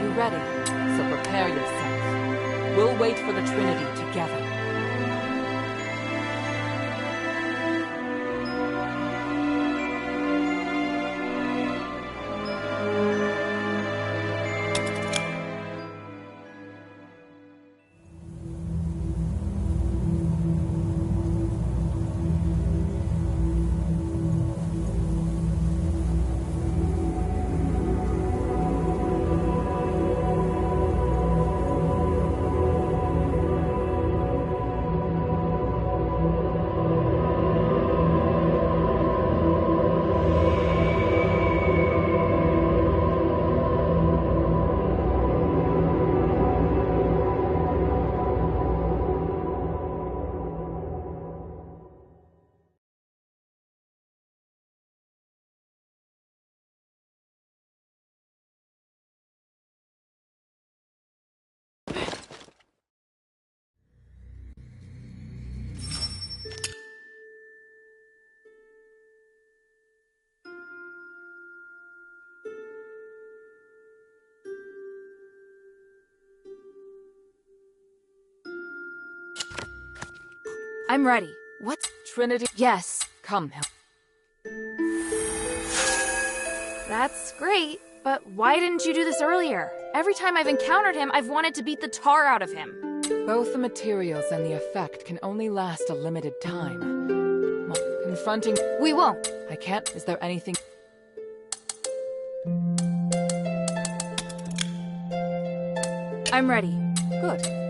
you ready? So prepare yourself. We'll wait for the Trinity together. I'm ready. What's Trinity? Yes. Come, help. That's great, but why didn't you do this earlier? Every time I've encountered him, I've wanted to beat the tar out of him. Both the materials and the effect can only last a limited time. Well, confronting... We won't. I can't... Is there anything... I'm ready. Good.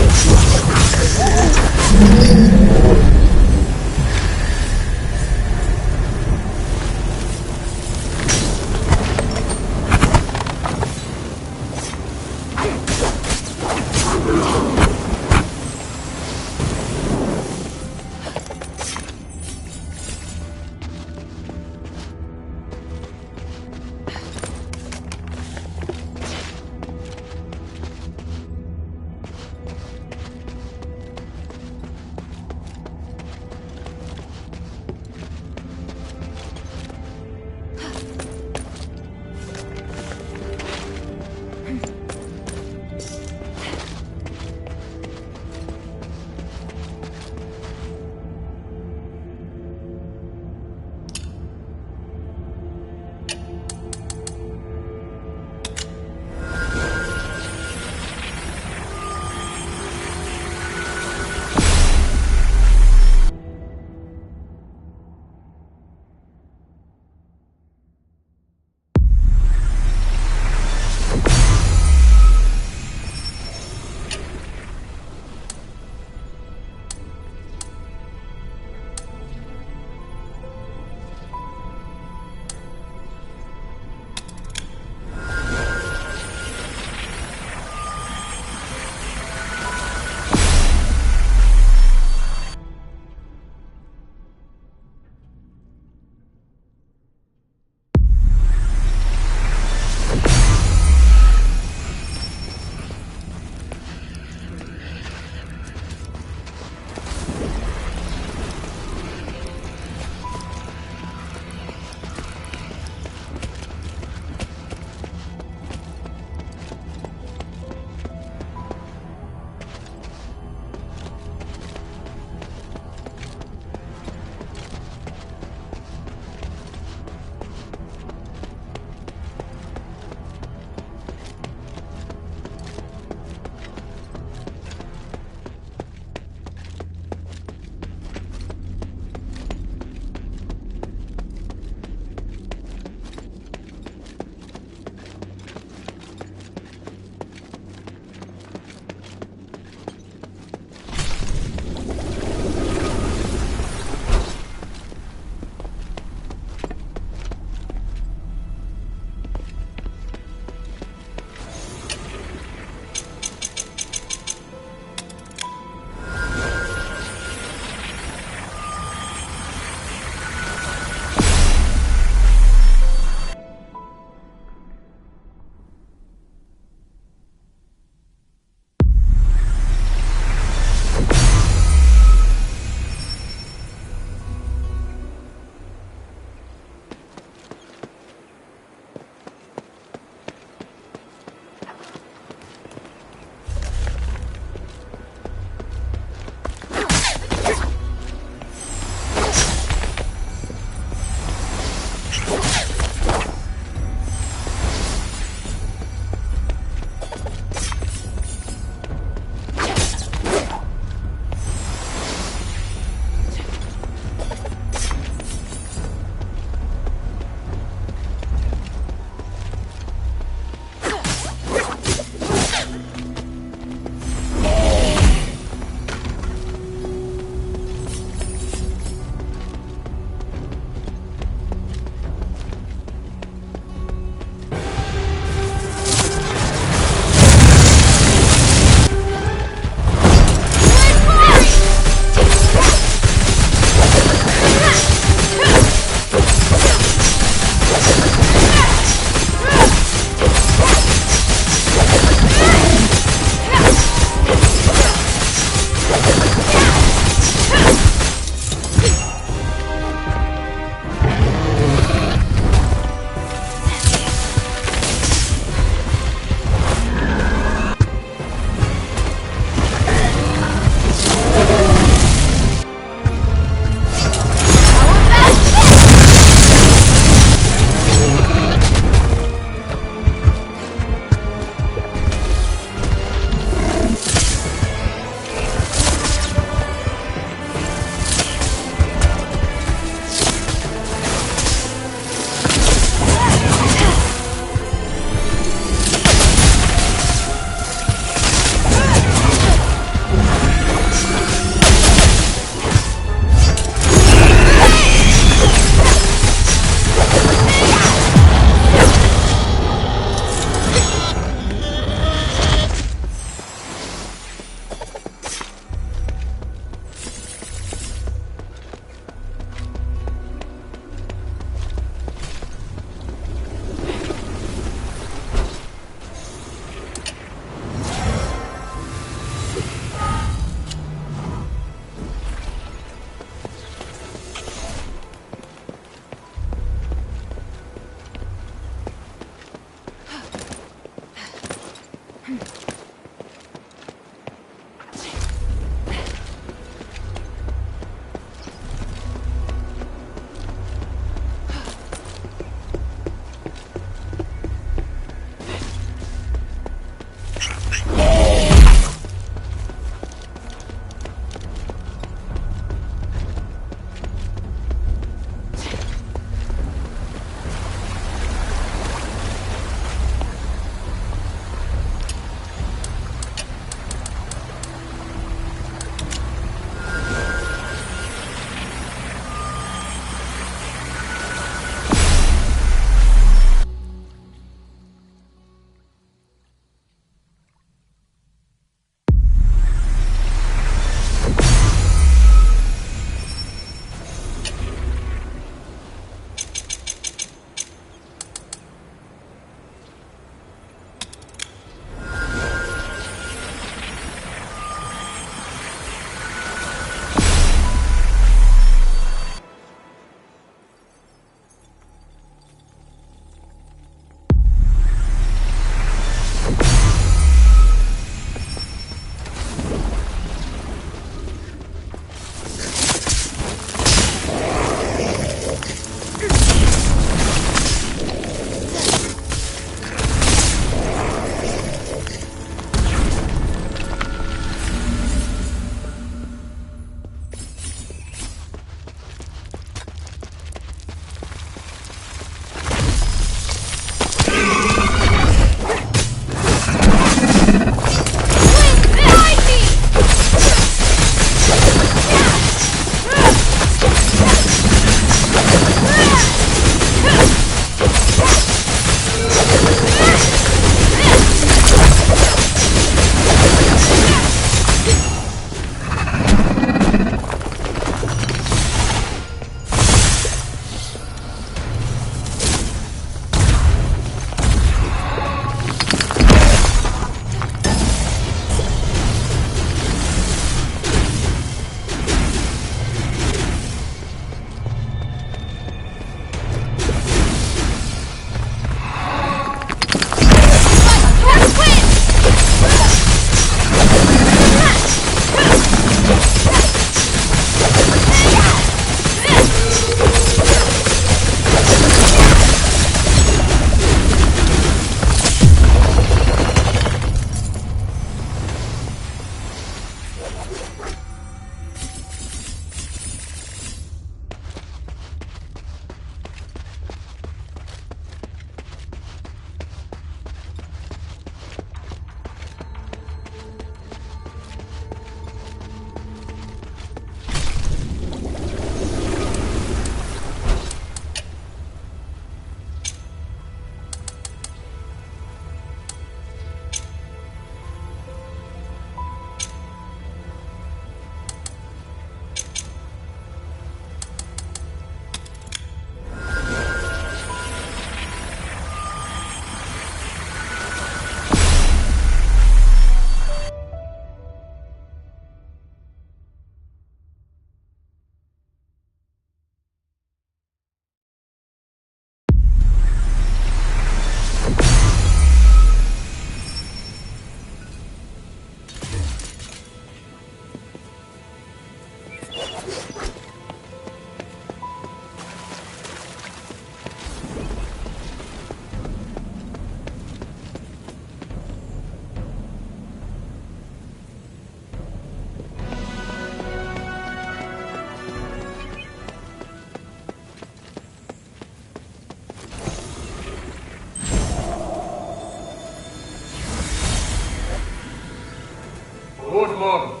Lord Marvel,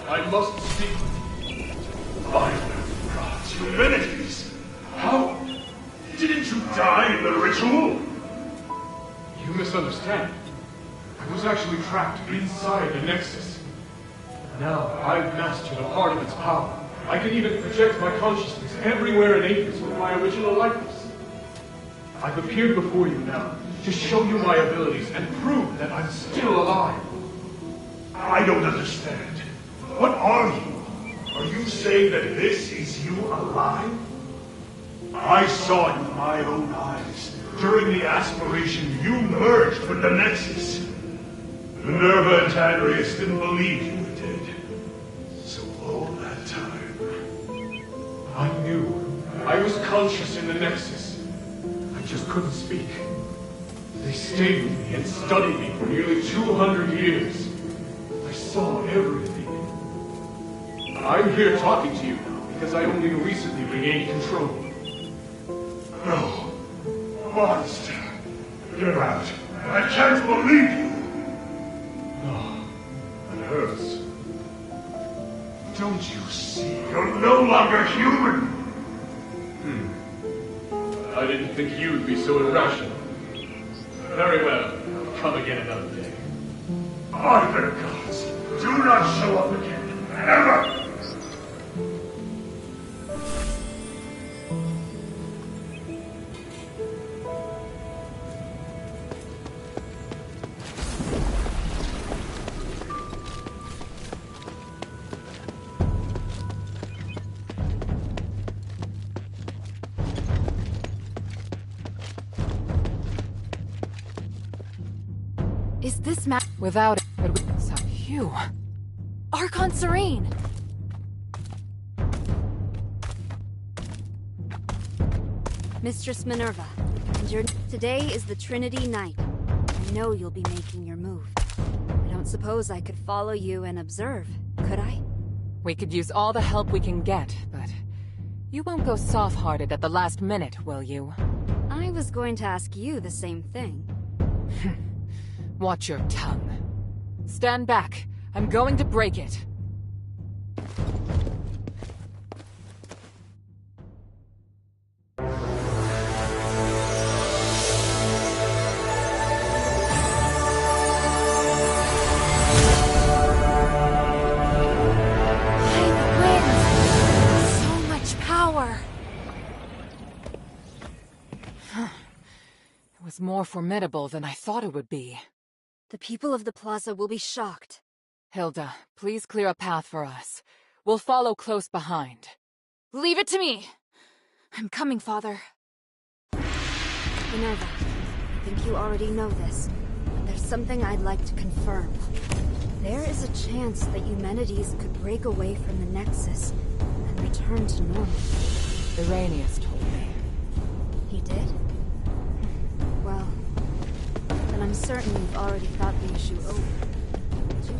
I must speak with you. Fire, gods, humanities! How? Didn't you die in the ritual? You misunderstand. I was actually trapped inside the Nexus. Now I've mastered a part of its power. I can even project my consciousness everywhere in Apis with my original likeness. I've appeared before you now to show you my abilities and prove that I'm still alive. I don't understand. What are you? Are you saying that this is you alive? I saw it with my own eyes. During the aspiration, you merged with the Nexus. Minerva and Tadrius didn't believe you were dead. So all that time... I knew. I was conscious in the Nexus. I just couldn't speak. They stayed with me and studied me for nearly 200 years. I saw everything. I'm here talking to you now because I only recently regained control. No. Monster. Get out. I can't believe you. No, it hurts. Don't you see? You're no longer human. I didn't think you'd be so irrational. Very well. Come again another day. By the gods, do not show up again. Ever! Is this Without it, but so you. Archon Serene? Mistress Minerva, today is the Trinity night. I know you'll be making your move. I don't suppose I could follow you and observe, could I? We could use all the help we can get, but you won't go soft-hearted at the last minute, will you? I was going to ask you the same thing. Watch your tongue. Stand back. I'm going to break it. It was more formidable than I thought it would be. The people of the plaza will be shocked. Hilda, please clear a path for us. We'll follow close behind. Leave it to me! I'm coming, Father. Minerva, I think you already know this, but there's something I'd like to confirm. There is a chance that Eumenides could break away from the Nexus and return to normal. Iranius told me. He did? Well, then I'm certain you've already thought the issue over. Did you?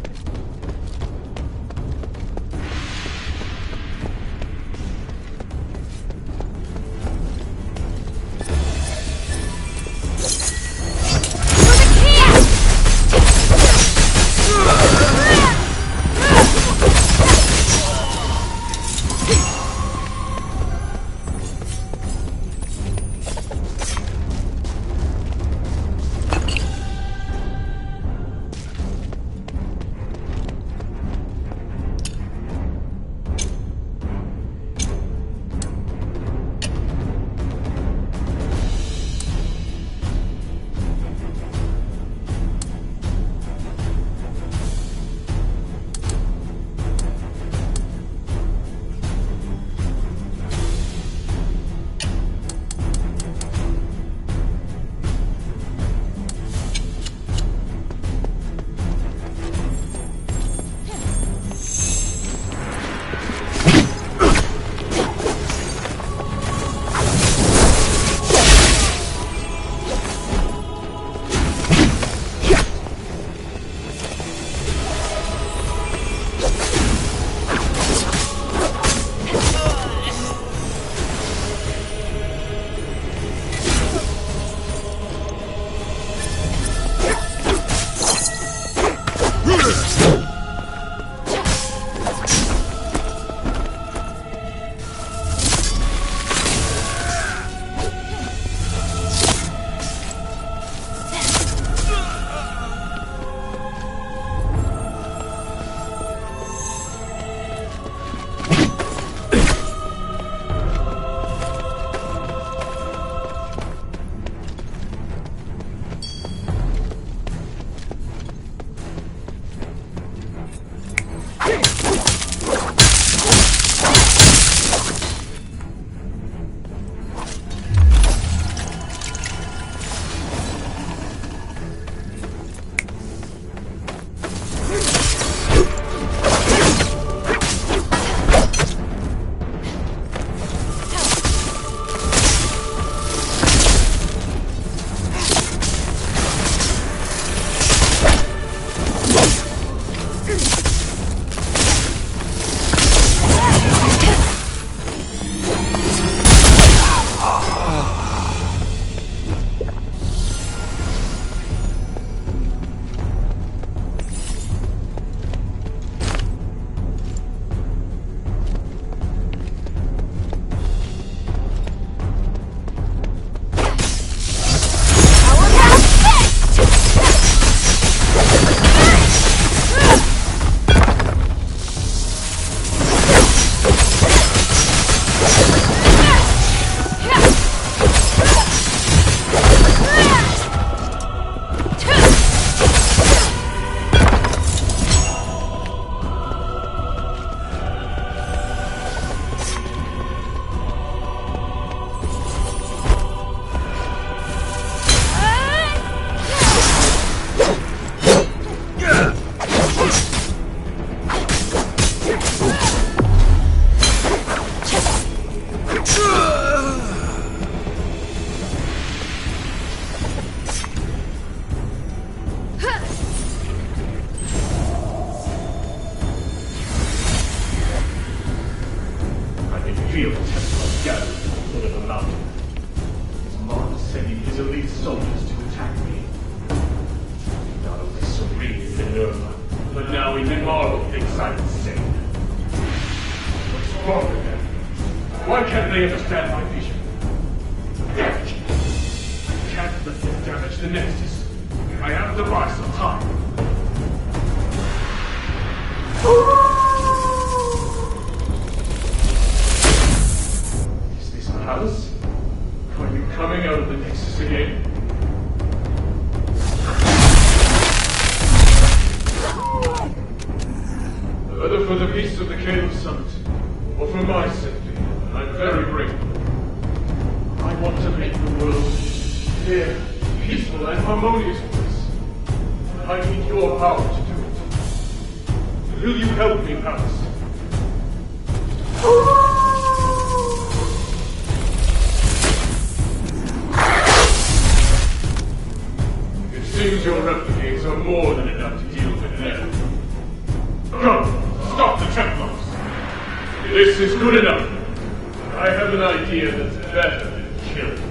feel the Templars gathering at the foot of the mountain. Mark sending his elite soldiers to attack me. Not only Serene Minerva, but now even Marvel thinks I'm insane. What's wrong with them? Why can't they understand my vision? I can't let them damage the Nexus. I have to buy some time. Is this Alice? Are you coming out of the Nexus again? Whether for the peace of the Caleb Summit, or for my safety, I'm very grateful. I want to make the world fair, peaceful, and harmonious place. I need your power to do it. Will you help me, Alice? It seems your replicants are more than enough to deal with them. Come! Stop the Templars! This is good enough. I have an idea that's better than killing them.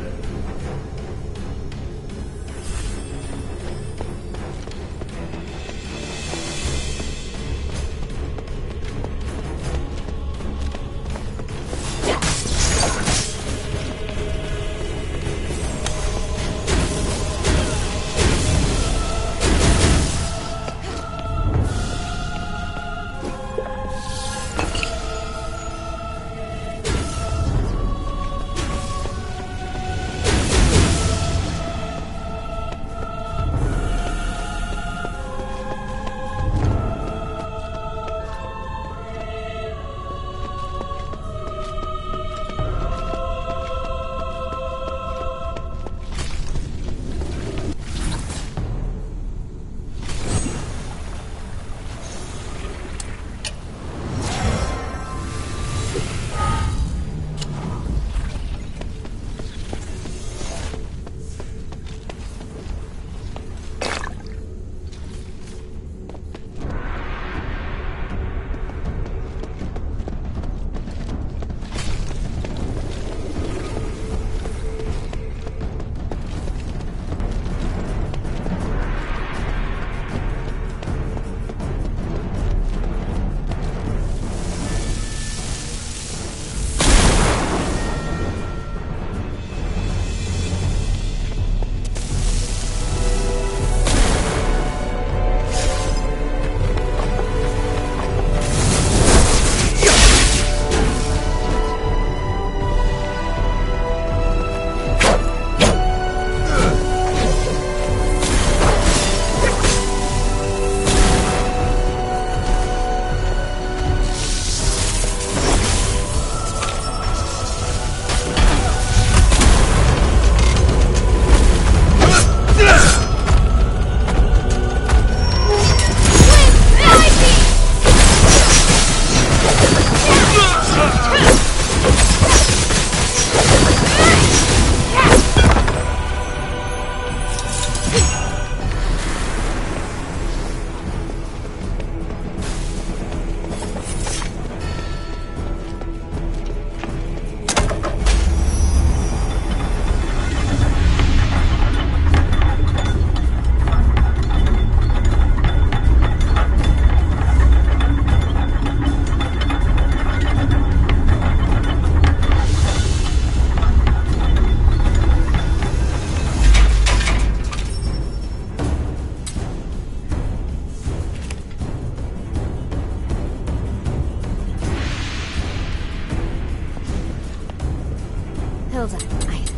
Hilda,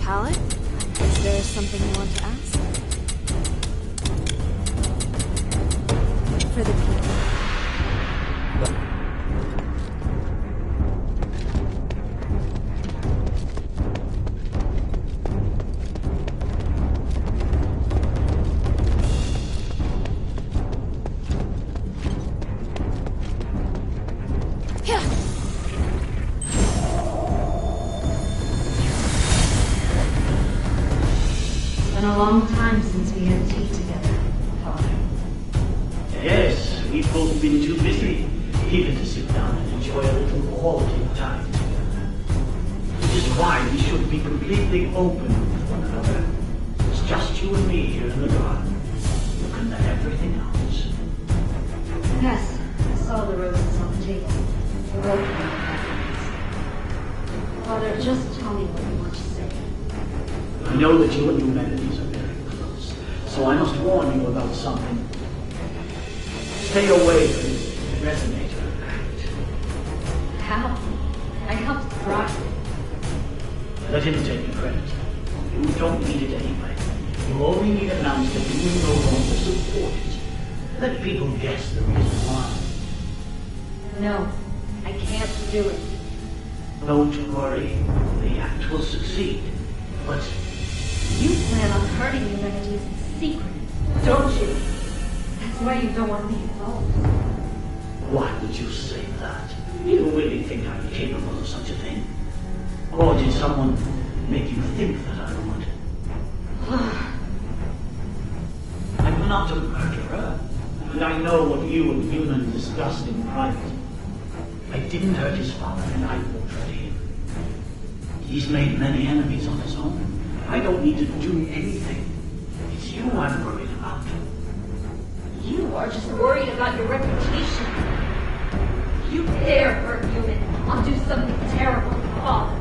Pallet? Is there something you want to ask? For the people. Been a long time since we had tea together, Father. Yes, we've both been too busy, even to sit down and enjoy a little quality time together. why we should be completely open with one another. It's just you and me here in the garden. You can let everything out. Yes, I saw the roses on the table. You're welcome. Father, just tell me what you want to say. I know that you and humanities are very close, so I must warn you about something. Stay away from this resonator act. How? I helped Brock. Let him take the credit. You don't need it anyway. You only need to announce that you will no longer support it. Let people guess the reason why. No, I can't do it. Don't worry. The act will succeed. But You plan on hurting humanities in secret, don't you? That's why you don't want me involved. why would you say that? You really think I'm capable of such a thing? Or did someone make you think that I would? I'm not a murderer. And I know what you and human discussed in private. I didn't hurt his father, and I won't hurt him. He's made many enemies on his own. I don't need to do anything. It's you I'm worried about. You are just worried about your reputation. You dare hurt human, I'll do something terrible to Father.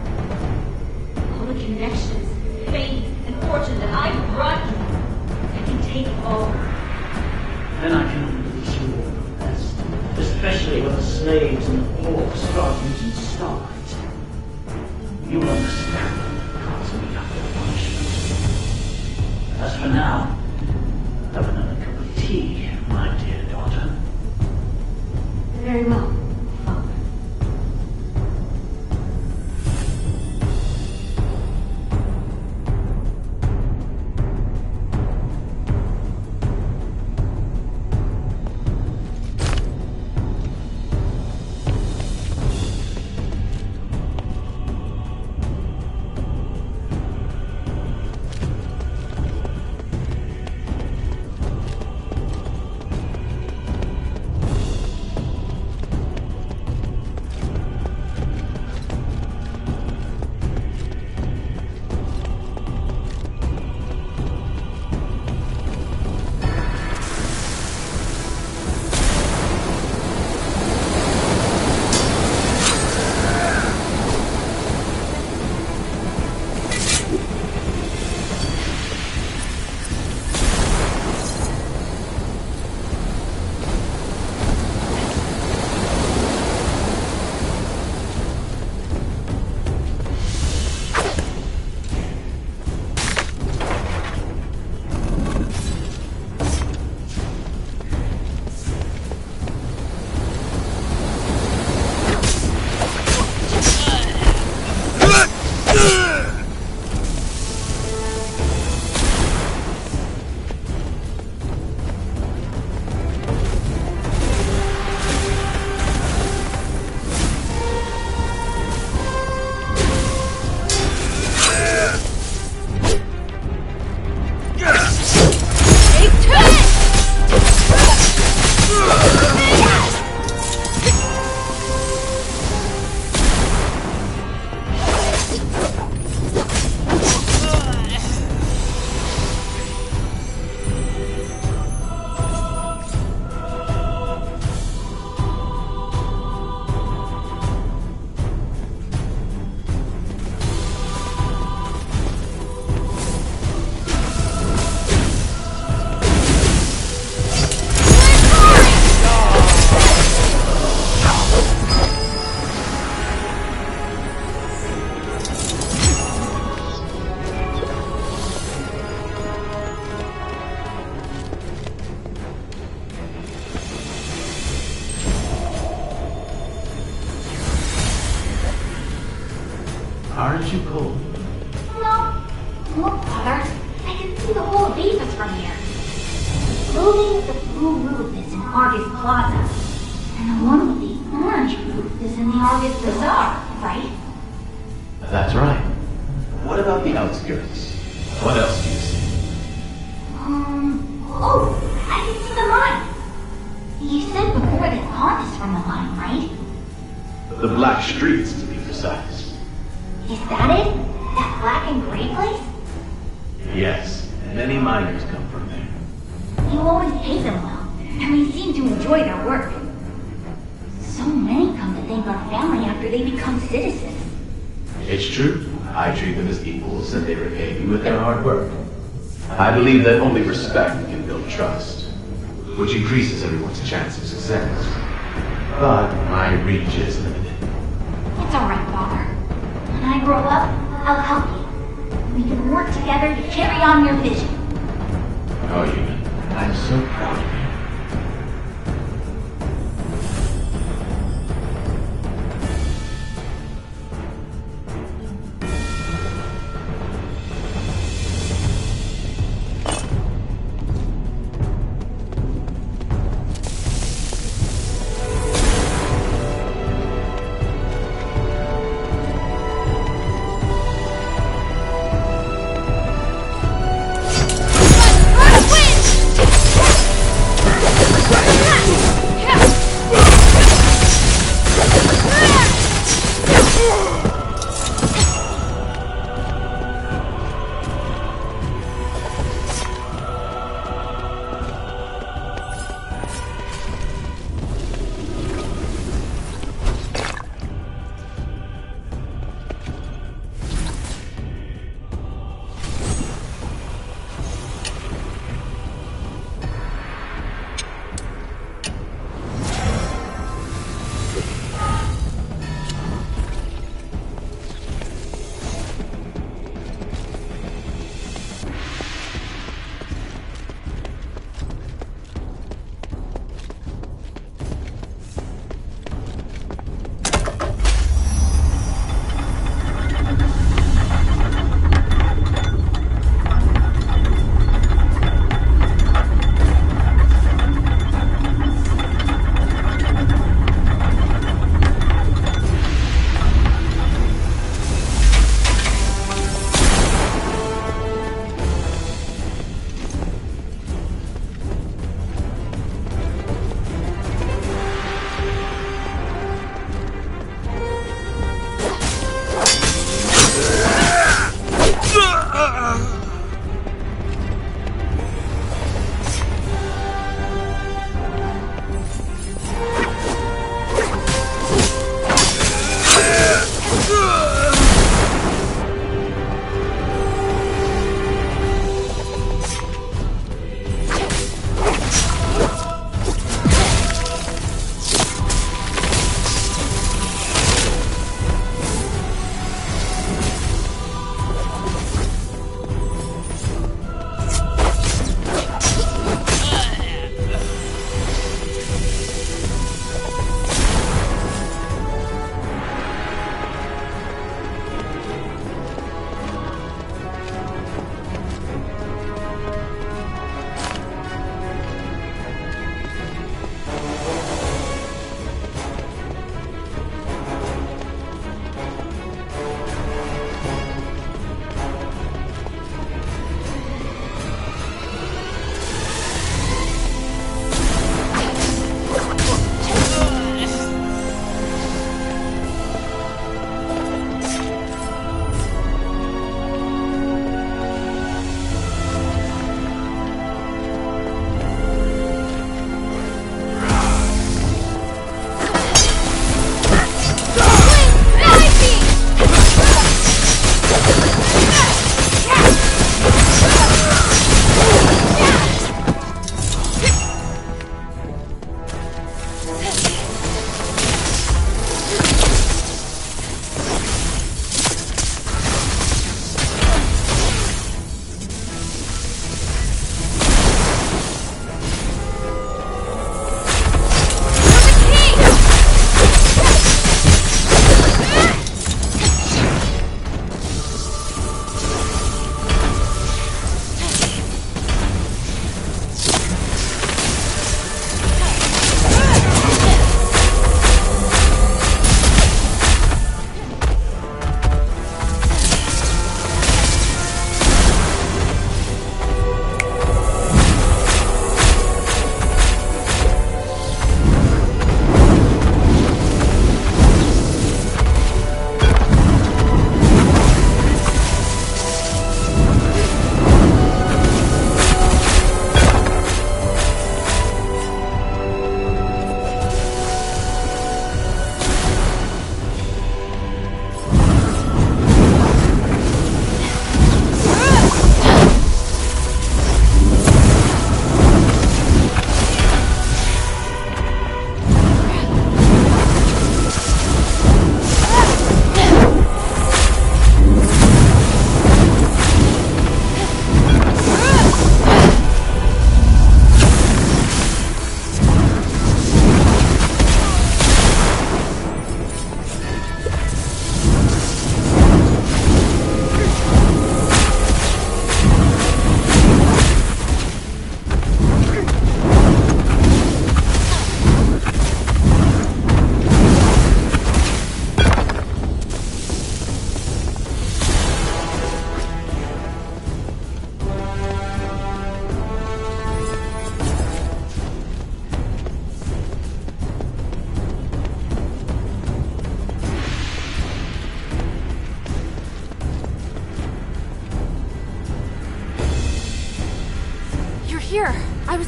All the connections, fame, and fortune that I've brought you, I can take it all. Then I can only wish you all the best. Especially when the slaves and the poor start using starlight. You understand what comes me after punishment. As for now, have another cup of tea, my dear daughter. Very well, Father. Aren't you cold? No. Look, Father. I can see the whole Avis from here. The building with the blue roof is in Argus Plaza. And the one with the orange roof is in the Argus Bazaar, right? That's right. What about the outskirts? What else do you see? Oh, I can see the mine. You said before that pond is from the mine, right? The black streets, to be precise. Is that it? That black and gray place? Yes, many miners come from there. You always pay them well, and they seem to enjoy their work. So many come to thank our family after they become citizens. It's true. I treat them as equals, and they repay me with their hard work. I believe that only respect can build trust, which increases everyone's chance of success. But my reach is limited. It's alright, Father. When I grow up, I'll help you. We can work together to carry on your vision. Oh, Human, I'm so proud of you.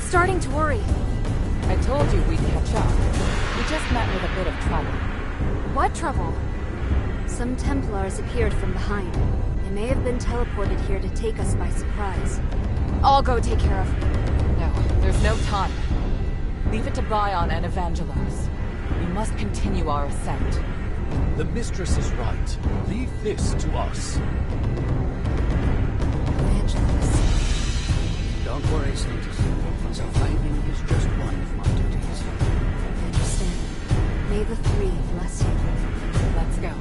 starting to worry. I told you we'd catch up. We just met with a bit of trouble. What trouble? Some Templars appeared from behind. They may have been teleported here to take us by surprise. I'll go take care of them. No, there's no time. Leave it to Bion and Evangelos. We must continue our ascent. The mistress is right. Leave this to us. Evangelos. Don't worry, Saintus. Surviving is just one of my duties. I understand. May the Three bless you. Let's go.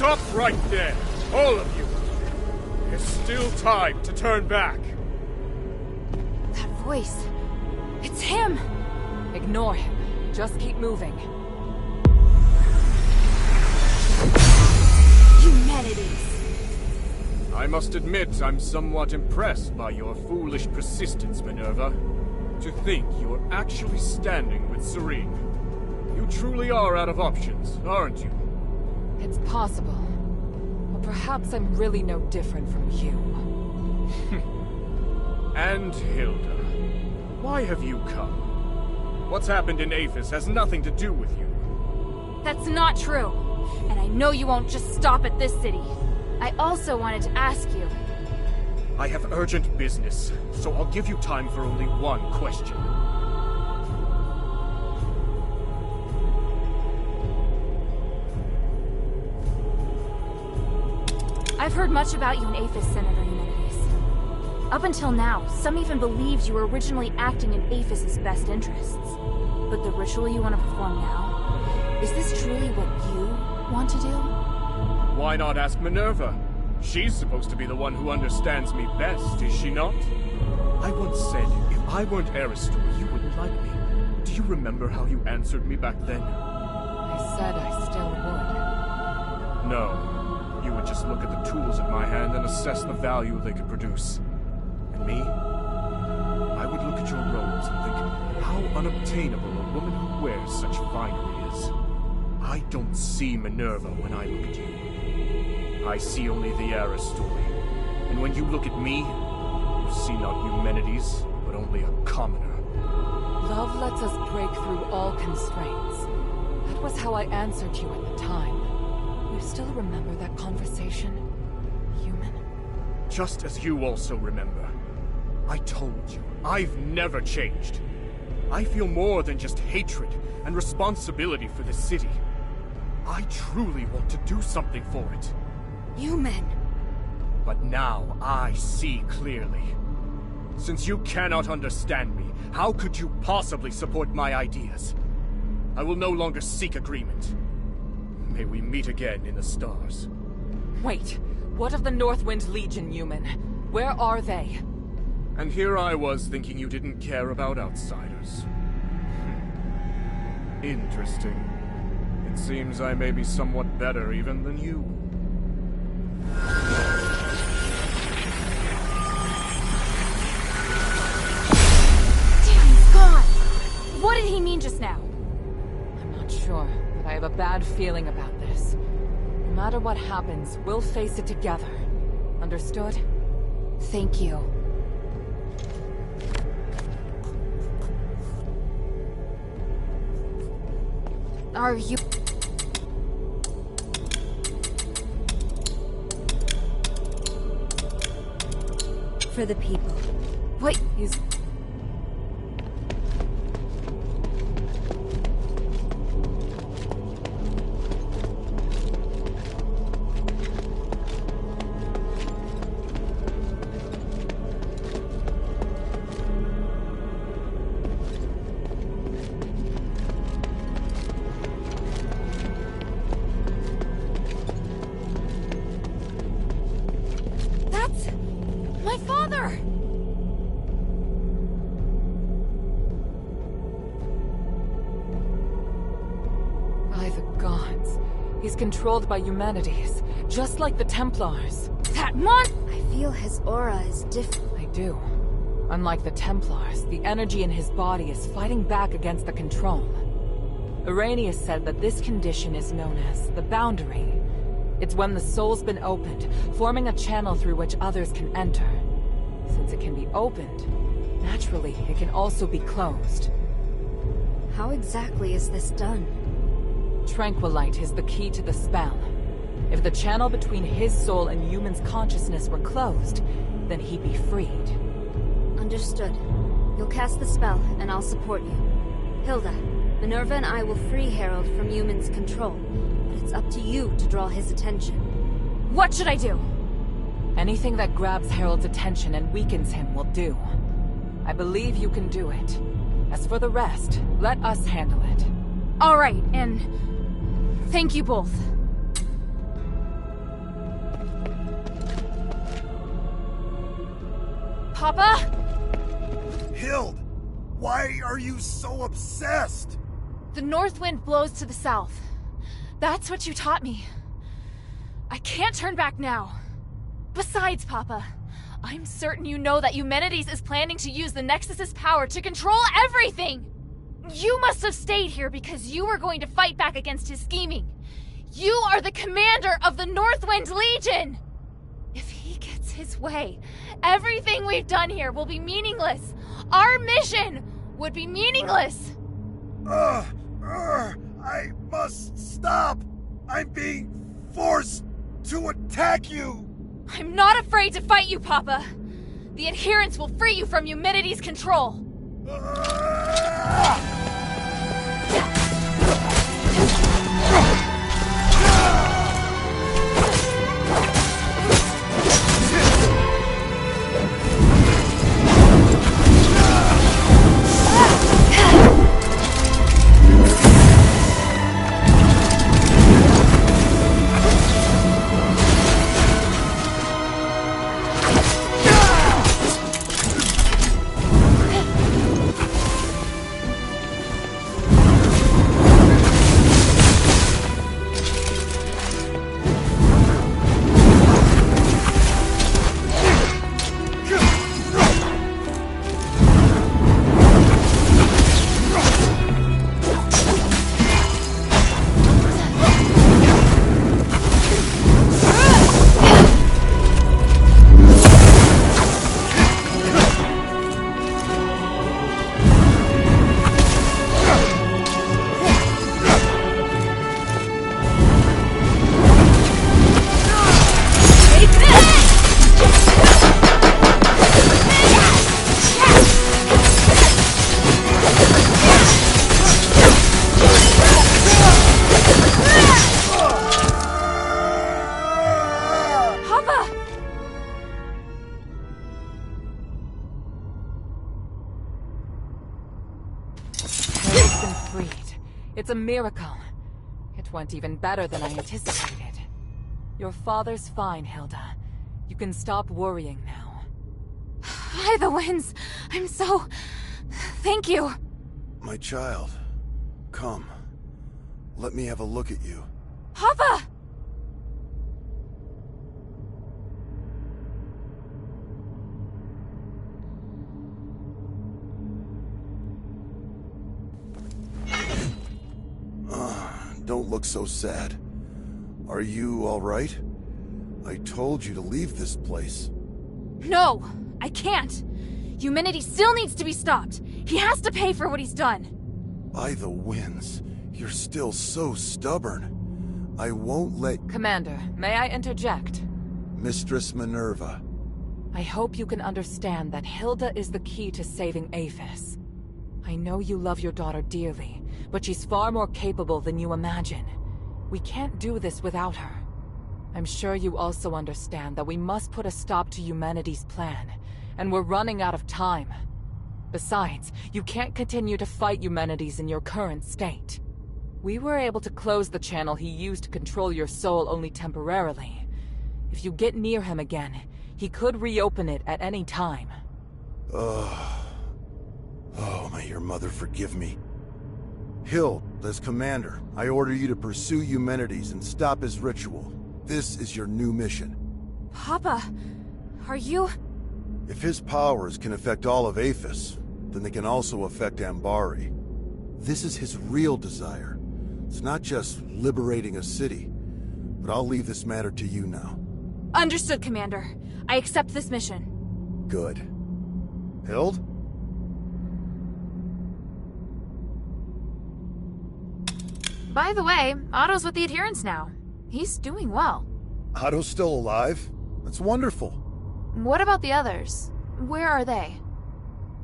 Stop right there! All of you! There's still time to turn back. That voice. It's him! Ignore him. Just keep moving. Humanities! I must admit I'm somewhat impressed by your foolish persistence, Minerva. To think you're actually standing with Serene. You truly are out of options, aren't you? It's possible. Or perhaps I'm really no different from you. And Hilda, why have you come? What's happened in Aphis has nothing to do with you. That's not true. And I know you won't just stop at this city. I also wanted to ask you. I have urgent business, so I'll give you time for only one question. I've heard much about you in Aphis, Senator Humanities. Up until now, some even believed you were originally acting in Aphis's best interests. But the ritual you want to perform now, is this truly what you want to do? Why not ask Minerva? She's supposed to be the one who understands me best, is she not? I once said, if I weren't Aristor, you wouldn't like me. Do you remember how you answered me back then? I said I still would. No. You would just look at the tools in my hand and assess the value they could produce. And me? I would look at your robes and think how unobtainable a woman who wears such finery is. I don't see Minerva when I look at you. I see only the Aristor. And when you look at me, you see not Eumenides, but only a commoner. Love lets us break through all constraints. That was how I answered you at the time. You still remember that conversation, human? Just as you also remember. I told you, I've never changed. I feel more than just hatred and responsibility for the city. I truly want to do something for it. Human. But now I see clearly. Since you cannot understand me, how could you possibly support my ideas? I will no longer seek agreement. May we meet again in the stars. Wait, what of the Northwind Legion, human? Where are they? And here I was thinking you didn't care about outsiders. Interesting. It seems I may be somewhat better even than you. Damn, he's gone! What did he mean just now? I'm not sure, but I have a bad feeling about this. No matter what happens, we'll face it together. Understood? Thank you. Are you... For the people. Wait, He's... that's... my father! By the gods. He's controlled by humanities, just like the Templars. That mon... I feel his aura is different. I do. Unlike the Templars, the energy in his body is fighting back against the control. Arrhenius said that this condition is known as the boundary. It's when the soul's been opened, forming a channel through which others can enter. Since it can be opened, naturally, it can also be closed. How exactly is this done? Tranquilite is the key to the spell. If the channel between his soul and human's consciousness were closed, then he'd be freed. Understood. You'll cast the spell, and I'll support you. Hilda, Minerva and I will free Harold from human's control, but it's up to you to draw his attention. What should I do? Anything that grabs Harold's attention and weakens him will do. I believe you can do it. As for the rest, let us handle it. Alright, and... thank you both. Papa? Hild! Why are you so obsessed? The north wind blows to the south. That's what you taught me. I can't turn back now. Besides, Papa, I'm certain you know that Eumenides is planning to use the Nexus's power to control everything! You must have stayed here because you were going to fight back against his scheming. You are the commander of the Northwind Legion! If he gets his way, everything we've done here will be meaningless. Our mission would be meaningless. I must stop. I'm being forced to attack you. I'm not afraid to fight you, Papa. The adherents will free you from Eumenides' control. It's a miracle. It That went even better than I anticipated. Your father's fine, Hilda. You can stop worrying now. By the winds! I'm so... Thank you! My child, come. Let me have a look at you. Papa! Don't look so sad. Are you all right? I told you to leave this place. No! I can't! Humanity still needs to be stopped! He has to pay for what he's done! By the winds, you're still so stubborn. I won't let... Commander, may I interject? Mistress Minerva. I hope you can understand that Hilda is the key to saving Aphis. I know you love your daughter dearly, but she's far more capable than you imagine. We can't do this without her. I'm sure you also understand that we must put a stop to humanity's plan, and we're running out of time. Besides, you can't continue to fight humanities in your current state. We were able to close the channel he used to control your soul only temporarily. If you get near him again, he could reopen it at any time. Oh, may your mother forgive me. Hild, as commander, I order you to pursue Eumenides and stop his ritual. This is your new mission. Papa, are you... If his powers can affect all of Aphis, then they can also affect Ambari. This is his real desire. It's not just liberating a city. But I'll leave this matter to you now. Understood, Commander. I accept this mission. Good. Hild? By the way, Otto's with the Adherents now. He's doing well. Otto's still alive? That's wonderful. What about the others? Where are they?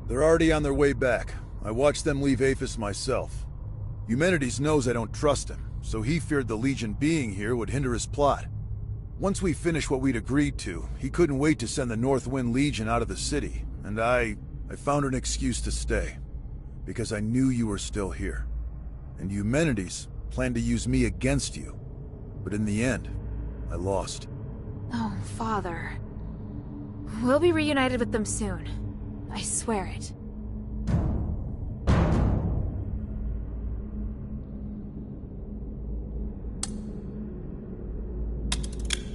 They're already on their way back. I watched them leave Aphis myself. Eumenides knows I don't trust him, so he feared the Legion being here would hinder his plot. Once we finished what we'd agreed to, he couldn't wait to send the Northwind Legion out of the city, and I found an excuse to stay. Because I knew you were still here. And Eumenides planned to use me against you. But in the end, I lost. Oh, Father. We'll be reunited with them soon. I swear it.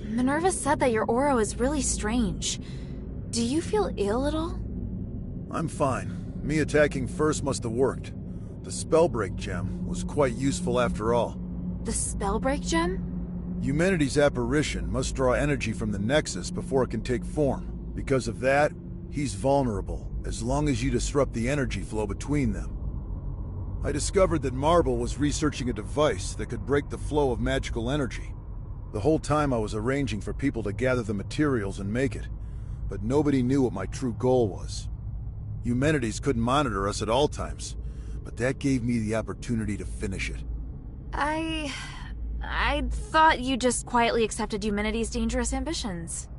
Minerva said that your aura is really strange. Do you feel ill at all? I'm fine. Me attacking first must have worked. The Spellbreak gem was quite useful after all. The Spellbreak gem? Eumenides' apparition must draw energy from the Nexus before it can take form. Because of that, he's vulnerable, as long as you disrupt the energy flow between them. I discovered that Marble was researching a device that could break the flow of magical energy. The whole time I was arranging for people to gather the materials and make it, but nobody knew what my true goal was. Eumenides couldn't monitor us at all times, but that gave me the opportunity to finish it. I thought you just quietly accepted Eumenides' dangerous ambitions.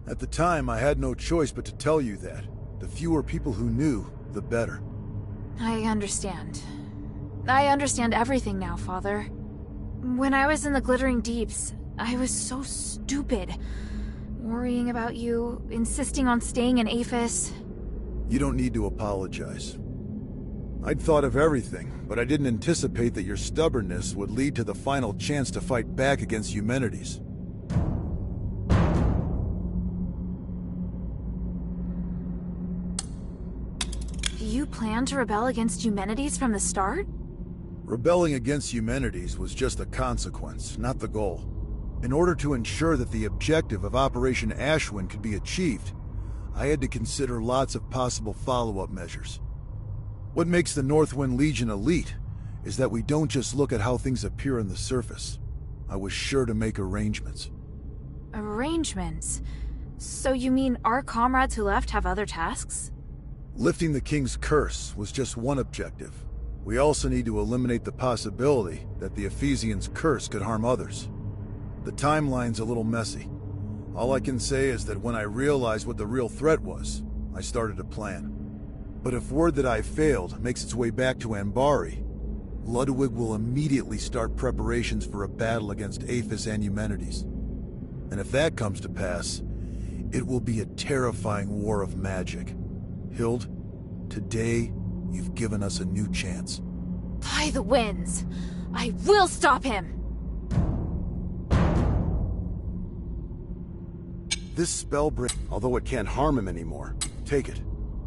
At the time, I had no choice but to tell you that. The fewer people who knew, the better. I understand. I understand everything now, Father. When I was in the Glittering Deeps, I was so stupid. Worrying about you, insisting on staying in Aphis. You don't need to apologize. I'd thought of everything, but I didn't anticipate that your stubbornness would lead to the final chance to fight back against Eumenides. You planned to rebel against Eumenides from the start? Rebelling against Eumenides was just a consequence, not the goal. In order to ensure that the objective of Operation Ashwin could be achieved, I had to consider lots of possible follow-up measures. What makes the Northwind Legion elite is that we don't just look at how things appear on the surface. I was sure to make arrangements. Arrangements? So you mean our comrades who left have other tasks? Lifting the King's curse was just one objective. We also need to eliminate the possibility that the Ephesians' curse could harm others. The timeline's a little messy. All I can say is that when I realized what the real threat was, I started a plan. But if word that I failed makes its way back to Ambari, Ludwig will immediately start preparations for a battle against Aphis and Eumenides. And if that comes to pass, it will be a terrifying war of magic. Hild, today, you've given us a new chance. By the winds! I will stop him! This spell although it can't harm him anymore, take it.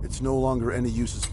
It's no longer any use.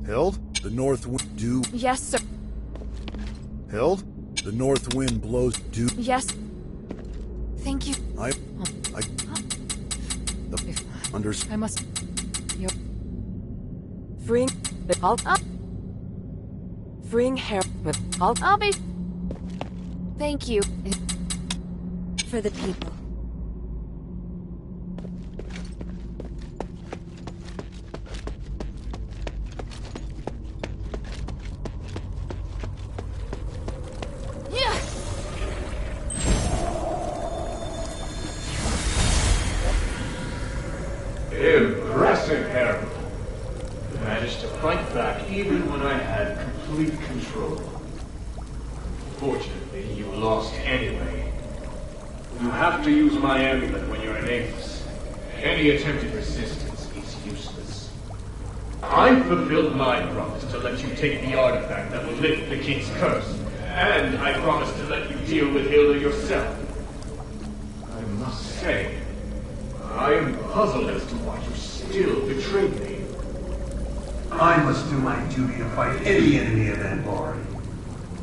Hild, the north wind do. Yes, sir. Hild, the north wind blows due. Yes. Thank you. I must. Freeing. Freeing hair. I'll be. Thank you. For the people. Impressive, Harold. You managed to fight back even when I had complete control. Fortunately, you lost anyway. You have to use my amulet when you're in Aphis. Any attempted resistance is useless. I fulfilled my promise to let you take the artifact that will lift the king's curse, and I promised to let you deal with Hilda yourself. I must say, I am puzzled as to why you still betrayed me. I must do my duty to fight any enemy of Anbari.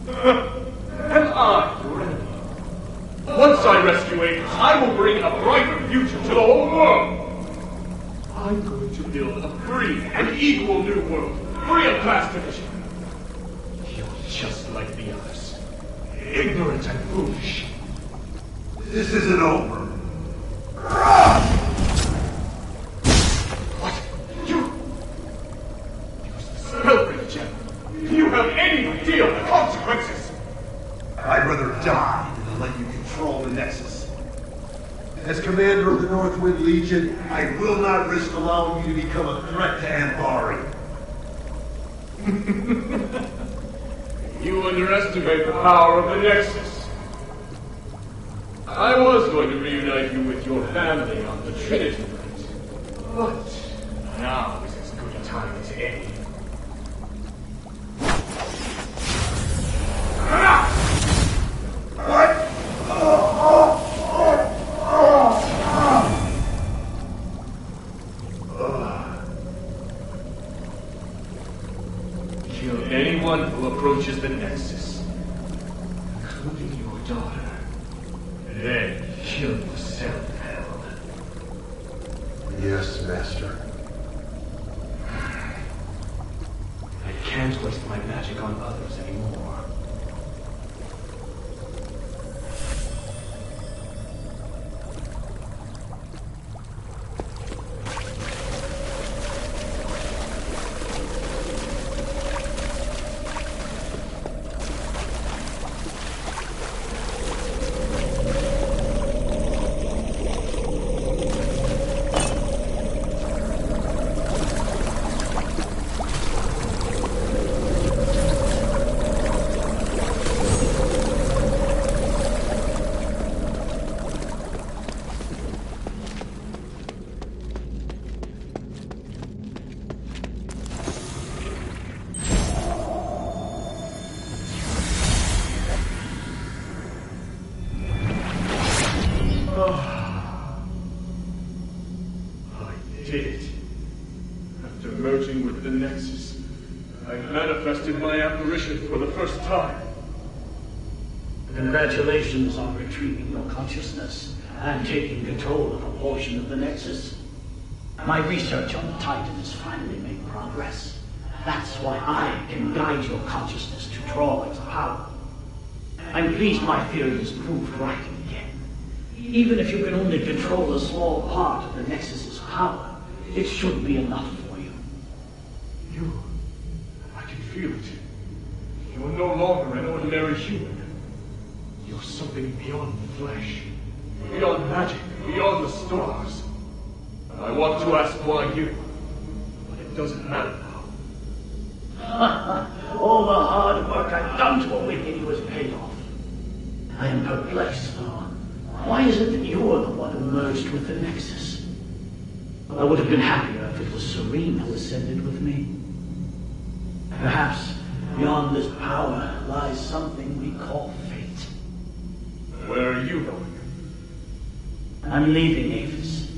Am I your enemy? Once I rescue Aphis, I will bring a brighter future to the whole world. I'm going to build a free and equal new world, free of class division. You're just like the others, ignorant and foolish. This isn't over. You have any idea of the consequences? I'd rather die than let you control the Nexus. As commander of the Northwind Legion, I will not risk allowing you to become a threat to Anbari. You underestimate the power of the Nexus. I was going to reunite you with your family on the Trinity night, but now is as good a time as any. What? Kill anyone who approaches the Nexus, including your daughter. Then kill yourself, Harold. Yes, Master. I can't waste my magic on others anymore. Merging with the Nexus, I manifested my apparition for the first time. Congratulations on retrieving your consciousness and taking control of a portion of the Nexus. My research on the Titan has finally made progress, That's why I can guide your consciousness to draw its power. I'm pleased my theory is proved right again. Even if you can only control a small part of the Nexus's power, it should be enough for you. I can feel it. You are no longer an ordinary human. You're something beyond the flesh, beyond magic, beyond the stars. I want to ask why you, but it doesn't matter now. All the hard work I've done to awaken you has paid off. I am perplexed, though. Why is it that you're the one who merged with the Nexus? I would have been happier if it was Serene who ascended with me. Perhaps beyond this power lies something we call fate. Where are you going? I'm leaving Avis.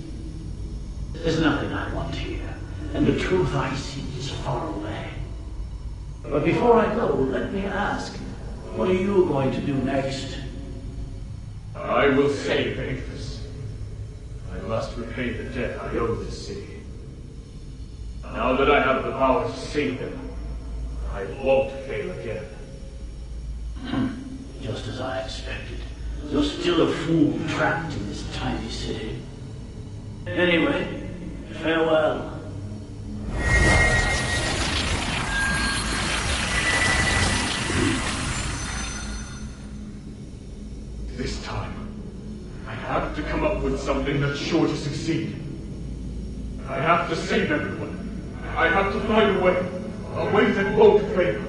There's nothing I want here, and the truth I seek is far away. But before I go, let me ask, what are you going to do next? I will save Avis. I must repay the debt I owe this city. Now that I have the power to save them, I won't fail again. Just as I expected. You're still a fool trapped in this tiny city. Anyway, farewell. This time, I have to come up with something that's sure to succeed. I have to save everyone. I have to find a way that won't fail.